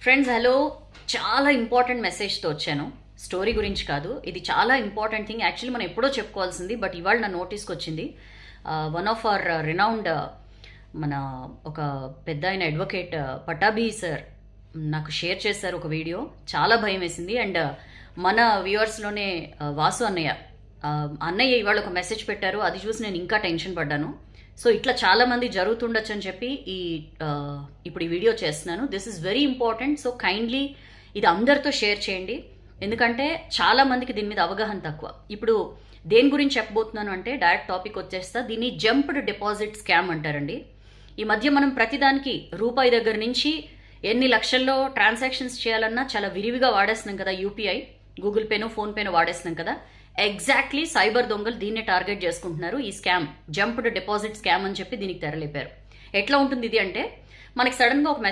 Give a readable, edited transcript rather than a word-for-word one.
Friends hello, చాలా important మెసేజ్తో వచ్చాను. Story గురించి కాదు, ఇది చాలా ఇంపార్టెంట్ థింగ్. యాక్చువల్లీ మనం ఎప్పుడో చెప్పుకోవాల్సింది, బట్ ఇవాళ నా నోటీస్కి వచ్చింది. వన్ ఆఫ్ అవర్ రినౌండ్ మన ఒక పెద్ద ఆయన అడ్వకేట్ పటాభి సార్ నాకు షేర్ చేశారు ఒక వీడియో. చాలా భయం వేసింది. అండ్ మన వ్యూవర్స్లోనే వాసు అన్నయ్య అన్నయ్య ఇవాళ ఒక మెసేజ్ పెట్టారు. అది చూసి నేను ఇంకా టెన్షన్ పడ్డాను. సో ఇట్లా చాలా మంది జరుగుతుండొచ్చు అని చెప్పి ఇప్పుడు ఈ వీడియో చేస్తున్నాను. This is very important. So kindly ఇది అందరితో షేర్ చేయండి, ఎందుకంటే చాలా మందికి దీని మీద అవగాహన తక్కువ. ఇప్పుడు దేని గురించి చెప్పబోతున్నాను అంటే డైరెక్ట్ టాపిక్ వచ్చేస్తా. దీన్ని జంప్డ్ డిపాజిట్ స్కామ్ అంటారండి. ఈ మధ్య మనం ప్రతిదానికి రూపాయి దగ్గర నుంచి ఎన్ని లక్షల్లో ట్రాన్సాక్షన్స్ చేయాలన్నా చాలా విరివిగా వాడేస్తున్నాం కదా. యూపీఐ, గూగుల్ పేనో ఫోన్ పేనో వాడేస్తున్నాం కదా. ఎగ్జాక్ట్లీ సైబర్ దొంగలు దీన్ని టార్గెట్ చేసుకుంటున్నారు. ఈ స్కామ్ జంప్డ్ డిపాజిట్ స్కామ్ అని చెప్పి దీనికి తెరలేపారు. ఎట్లా ఉంటుంది ఇది అంటే, మనకి సడన్గా ఒక